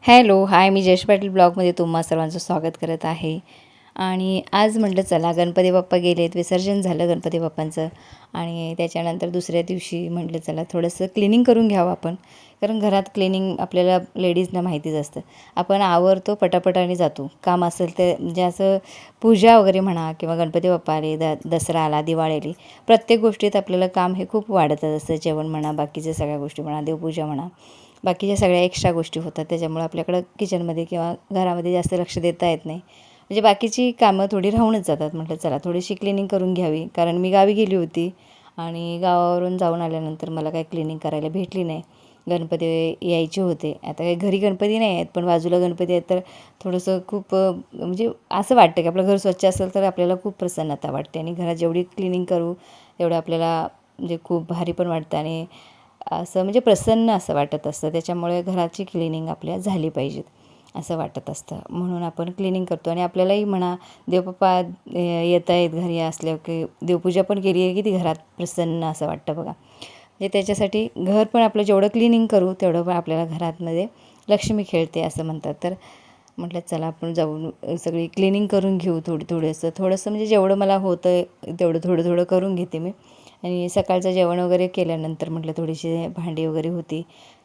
Hello hi, मी जयेश पाटील ब्लॉगमध्ये तुम्हा सर्वांचं स्वागत करत आहे. आणि आज म्हटलं चला गणपती बाप्पा गेलेत, विसर्जन झालं गणपती बाप्पांचं. आणि त्याच्यानंतर दुसऱ्या दिवशी म्हटलं चला थोडंसं क्लिनिंग करून घ्यावं आपण, कारण घरात क्लिनिंग आपल्याला लेडीजना माहितीच असतं. आपण आवरतो पटापटाने जातो, काम असेल ते म्हणजे असं पूजा वगैरे म्हणा किंवा गणपती बाप्पा आले, दसरा आला, दिवाळी आली, प्रत्येक गोष्टीत आपल्याला काम हे खूप वाढतच असतं. जेवण म्हणा, बाकीच्या सगळ्या गोष्टी म्हणा, देवपूजा म्हणा, बाकीच्या सगळ्या एक्स्ट्रा गोष्टी होतात. त्याच्यामुळे आपल्याकडं किचनमध्ये किंवा घरामध्ये जास्त लक्ष देता येत नाही. म्हणजे बाकीची कामं थोडी राहूनच जातात. म्हटलं चला थोडीशी क्लिनिंग करून घ्यावी, कारण मी गावी गेली होती आणि गावावरून जाऊन आल्यानंतर मला काही क्लिनिंग करायला भेटली नाही. गणपती यायचे होते. आता काही घरी गणपती नाही आहेत, पण बाजूला गणपती आहेत, तर थोडंसं खूप म्हणजे असं वाटतं की आपलं घर स्वच्छ असेल तर आपल्याला खूप प्रसन्नता वाटते. आणि घरात जेवढी क्लिनिंग करू तेवढं आपल्याला म्हणजे खूप भारी पण वाटतं आणि असं म्हणजे प्रसन्न असं वाटत असतं. त्याच्यामुळे घराची क्लिनिंग आपल्या झाली पाहिजेत असं वाटत असतं. म्हणून आपण क्लिनिंग करतो. आणि आपल्यालाही म्हणा देवबाप्पा येत आहेत घरी असल्यावर, की देवपूजा पण केली आहे की ती घरात प्रसन्न असं वाटतं बघा. म्हणजे त्याच्यासाठी घर पण आपलं जेवढं क्लिनिंग करू तेवढं पण आपल्याला घरातमध्ये लक्ष्मी खेळते असं म्हणतात. तर म्हटलं चला आपण जाऊन सगळी क्लिनिंग करून घेऊ, थोडंसं म्हणजे जेवढं मला होतं तेवढं थोडं करून घेते मी. आणि सकाळचं जेवण वगैरे केल्यानंतर म्हटलं थोडीशी भांडी वगैरे होती,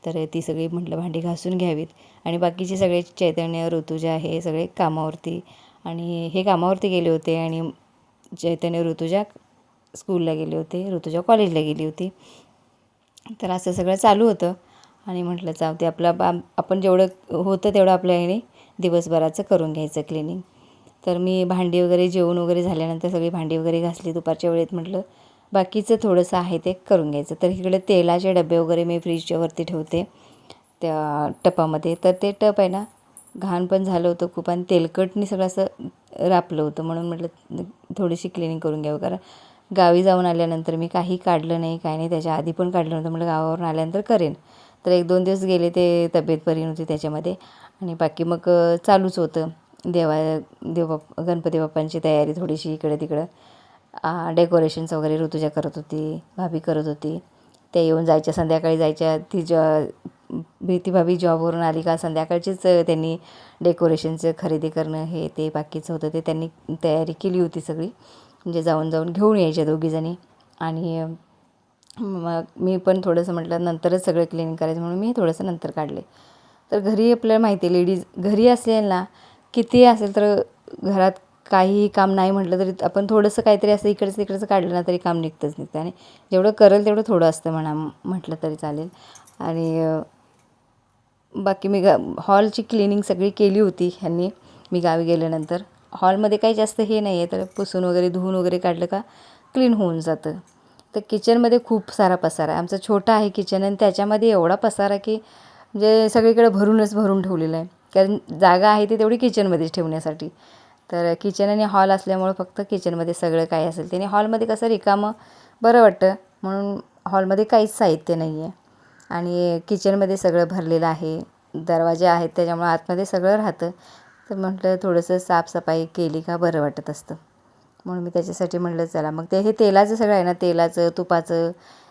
तर ती सगळी म्हटलं भांडी घासून घ्यावीत. आणि बाकीचे सगळे चैतन्य, ऋतुजा हे सगळे कामावरती, आणि हे कामावरती गेले होते आणि चैतन्य, ऋतुजा स्कूलला गेले होते, ऋतुजा कॉलेजला गेली होती. तर असं सगळं चालू होतं. आणि म्हटलं जाऊ ते आपण जेवढं होतं तेवढं आपल्या ह्याने दिवसभराचं करून घ्यायचं क्लिनिंग. तर मी भांडी वगैरे जेवण वगैरे झाल्यानंतर सगळी भांडी वगैरे घासली दुपारच्या वेळेत. म्हटलं बाकीचं थोडंसं आहे ते करून घ्यायचं. तर इकडे तेलाचे डबे वगैरे मी फ्रीजच्या वरती ठेवते त्या टपामध्ये. तर ते टप आहे ना घाण पण झालं होतं खूप, आणि तेलकटनी सगळं असं रापलं होतं. म्हणून म्हटलं थोडीशी क्लिनिंग करून घ्यावं, कारण गावी जाऊन आल्यानंतर मी काही काढलं नाही, काही नाही. त्याच्या आधी पण काढलं नव्हतं, म्हटलं गावावरून आल्यानंतर करेन. तर 1-2 दिवस गेले, ते तब्येत बरी नव्हती त्याच्यामध्ये. आणि बाकी मग चालूच होतं गणपती बाप्पांची तयारी थोडीशी इकडे तिकडं. डेकोरेशन्स वगैरे ऋतुजा करत होती, भाभी करत होती. त्या येऊन जायच्या, संध्याकाळी जायच्या. ती भाभी जॉबवरून आली का संध्याकाळचीच त्यांनी डेकोरेशनचं खरेदी करणं हे ते बाकीचं होतं ते त्यांनी तयारी केली होती सगळी. म्हणजे जाऊन घेऊन यायच्या दोघीजणी. आणि मग मी पण थोडंसं म्हटलं नंतरच सगळं क्लिनिंग करायचं, म्हणून मी थोडंसं नंतर काढले. तर घरी आपल्याला माहिती आहे, लेडीज घरी असेल ना, किती असेल तर घरात काहीही काम नाही म्हटलं तरी आपण थोडंसं काहीतरी असं इकडचं तिकडचं काढलं ना तरी काम निघतं. आणि जेवढं करेल तेवढं थोडं असतं म्हटलं तरी चालेल. आणि बाकी मी हॉलची क्लिनिंग सगळी केली होती ह्यांनी, मी गावी गेल्यानंतर. हॉलमध्ये काही जास्त हे नाही आहे, तर पुसून वगैरे धुवून वगैरे काढलं का क्लीन होऊन जातं. तर किचनमध्ये खूप सारा पसारा आहे. आमचं छोटं आहे किचन, आणि त्याच्यामध्ये एवढा पसारा की म्हणजे सगळीकडे भरून ठेवलेलं आहे. कारण जागा आहे ती तेवढी किचनमध्येच ठेवण्यासाठी. तर किचन आणि हॉल असल्यामुळं फक्त किचनमध्ये सगळं काय असेल त्याने, हॉलमध्ये कसं रिकामं बरं वाटतं म्हणून हॉलमध्ये काहीच साहित्य नाही आहे. आणि किचनमध्ये सगळं भरलेलं आहे, दरवाजे आहेत त्याच्यामुळं आतमध्ये सगळं राहतं. तर म्हटलं थोडंसं साफसफाई केली का बरं वाटत असतं, म्हणून मी त्याच्यासाठी म्हटलं चला. मग हे तेलाचं सगळं आहे ना, तेलाचं, तुपाचं,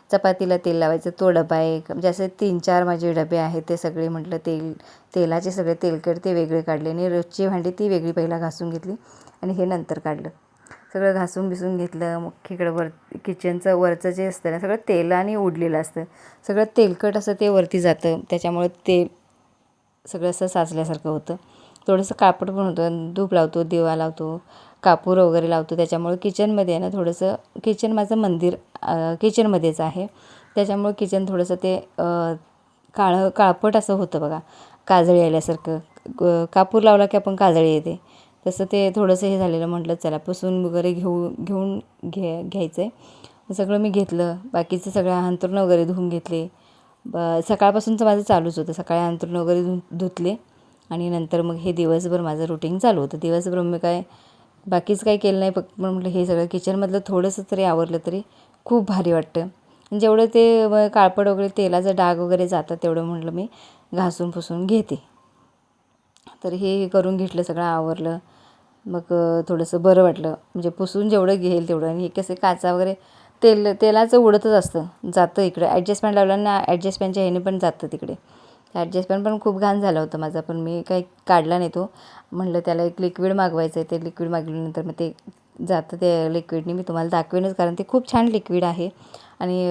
चपातीला तेल लावायचं तो डबा आहे. म्हणजे असे 3-4 माझे डबे आहेत. ते सगळे म्हटलं तेलाचे सगळे तेलकट ते वेगळे काढले, आणि रोजची भांडी ती वेगळी पहिला घासून घेतली, आणि हे नंतर काढलं. सगळं घासून बिसून घेतलं. मग इकडं किचनचं वरचं जे असतं ना सगळं तेलाने उडलेलं असतं, सगळं तेलकट असं ते वरती जातं. त्याच्यामुळं तेल सगळं असं साचल्यासारखं होतं. थोडंसं कापड पण होतं, धूप लावतो, दिवा लावतो, कापूर वगैरे लावतो. त्याच्यामुळं किचनमध्ये आहे ना थोडंसं, किचन माझं मंदिर किचनमध्येच आहे, त्याच्यामुळं किचन थोडंसं ते काळपट असं होतं बघा, काजळी आल्यासारखं. कापूर लावला की आपण काजळी येते तसं ते थोडंसं हे झालेलं. म्हटलं चला पुसून वगैरे घ्यायचं आहे. सगळं मी घेतलं. बाकीचं सगळं अंथरुणं वगैरे धुवून घेतले. सकाळपासूनचं माझं चालूच होतं, सकाळी अंथरुणं वगैरे धुतले. आणि नंतर मग हे दिवसभर माझं रुटीन चालू होतं. दिवसभर मी बाकीच काही केलं नाही, फक्त म्हटलं हे सगळं किचनमधलं थोडंसं तरी आवरलं तरी खूप भारी वाटतं. जेवढं ते काळपट वगैरे तेलाचं डाग वगैरे जातं तेवढं म्हटलं मी घासून पुसून घेते. तर हे करून घेतलं, सगळं आवरलं. मग थोडंसं बरं वाटलं, म्हणजे पुसून जेवढं घेईल तेवढं. आणि हे कसे काचा वगैरे तेलाचं उडतच असतं, जातं इकडे. ॲडजस्टमेंट लावलं ना, ॲडजस्टमेंटच्या ह्याने पण जातं तिकडे. ॲडजस्टमेंट पण खूप घाण झालं होतं माझं, पण मी काही काढला नाही तो. म्हटलं त्याला एक लिक्विड मागवायचं आहे, ते लिक्विड मागवल्यानंतर मग ते जातं ते लिक्विडनी मी तुम्हाला दाखवेनच, कारण ते खूप छान लिक्विड आहे आणि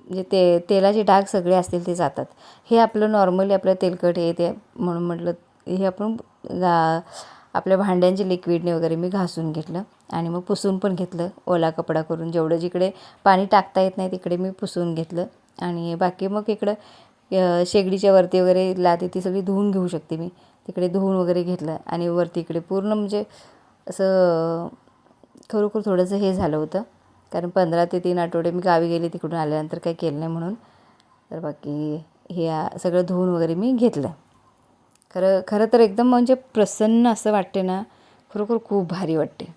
म्हणजे तेलाचे डाग सगळे असतील ते जातात. हे आपलं नॉर्मली आपलं तेलकट हे ते म्हणून म्हटलं हे आपण आपल्या भांड्यांचे लिक्विडने वगैरे मी घासून घेतलं आणि मग पुसून पण घेतलं ओला कपडा करून. जेवढं जिकडे पाणी टाकता येत नाही तिकडे मी पुसून घेतलं आणि बाकी मग इकडं शेगडीच्या वरती वगैरे लादी ती सगळी धुवून घेऊ शकते मी. तिकडे धुवून वगैरे घेतलं आणि वरती इकडे पूर्ण म्हणजे असं खरोखर थोडंसं हे झालं होतं, कारण 15 ते 3 आठवडे मी गावी गेले तिकडून आल्यानंतर काही केलं नाही म्हणून. तर बाकी हे सगळं धुवून वगैरे मी घेतलं. खरं खरं तर एकदम म्हणजे प्रसन्न असं वाटते ना, खरोखर खूप भारी वाटते.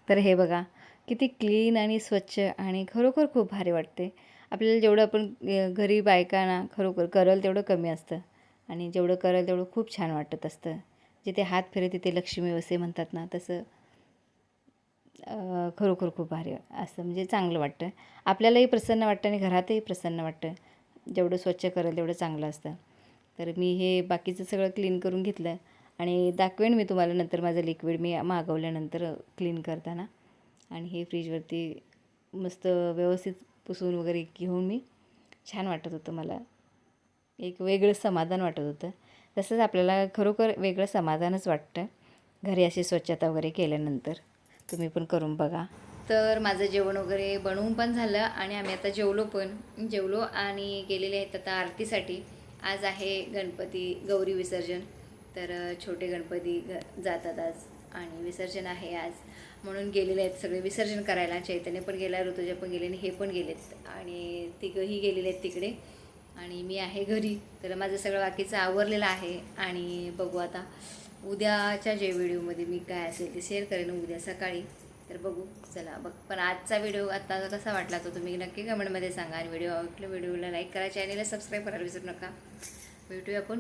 तर हे बघा किती क्लीन आणि स्वच्छ आणि खरोखर खूप भारी वाटते. आपल्याला जेवढं आपण घरी बायकांना खरोखर करल तेवढं कमी असतं आणि जेवढं करल तेवढं खूप छान वाटत असतं. जिथे हात फिरे तिथे लक्ष्मी वसे म्हणतात ना, तसं खरोखर खूप भारी असं म्हणजे चांगलं वाटतं. आपल्यालाही प्रसन्न वाटतं आणि घरातही प्रसन्न वाटतं. जेवढं स्वच्छ करेल तेवढं चांगलं असतं. तर मी हे बाकीचं सगळं क्लीन करून घेतलं आणि दाखवेन मी तुम्हाला नंतर माझं लिक्विड मी मागवल्यानंतर क्लीन करताना. आणि हे फ्रीजवरती मस्त व्यवस्थित पुसून वगैरे घेऊन मी छान वाटत होतं मला. एक वेगळं समाधान वाटत होतं. तसंच आपल्याला खरोखर वेगळं समाधानच वाटतं घरी अशी स्वच्छता वगैरे केल्यानंतर. तुम्ही पण करून बघा. तर माझं जेवण वगैरे बनवून पण झालं आणि आम्ही आता जेवलो आणि गेलेले आहेत आता आरतीसाठी. आज आहे गणपती गौरी विसर्जन, तर छोटे गणपती जातात आज आणि विसर्जन आहे आज, म्हणून गेलेले आहेत सगळे विसर्जन करायला. चैतन्य पण गेला, ऋतुजा पण गेले आणि हे पण गेलेत आणि तिघंही गेलेले आहेत तिकडे आणि मी आहे घरी. तर माझं सगळं बाकीचं आवरलेलं आहे आणि बघू आता उद्याच्या जे व्हिडिओमध्ये मी काय असेल ते शेअर करेन उद्या सकाळी. तर बघू चला बघ. पण आजचा व्हिडिओ आता कसा वाटला तो तुम्ही नक्की कमेंटमध्ये सांगा आणि व्हिडिओला लाईक करा, चॅनलला सबस्क्राईब करायला विसरू नका. भेटूया आपण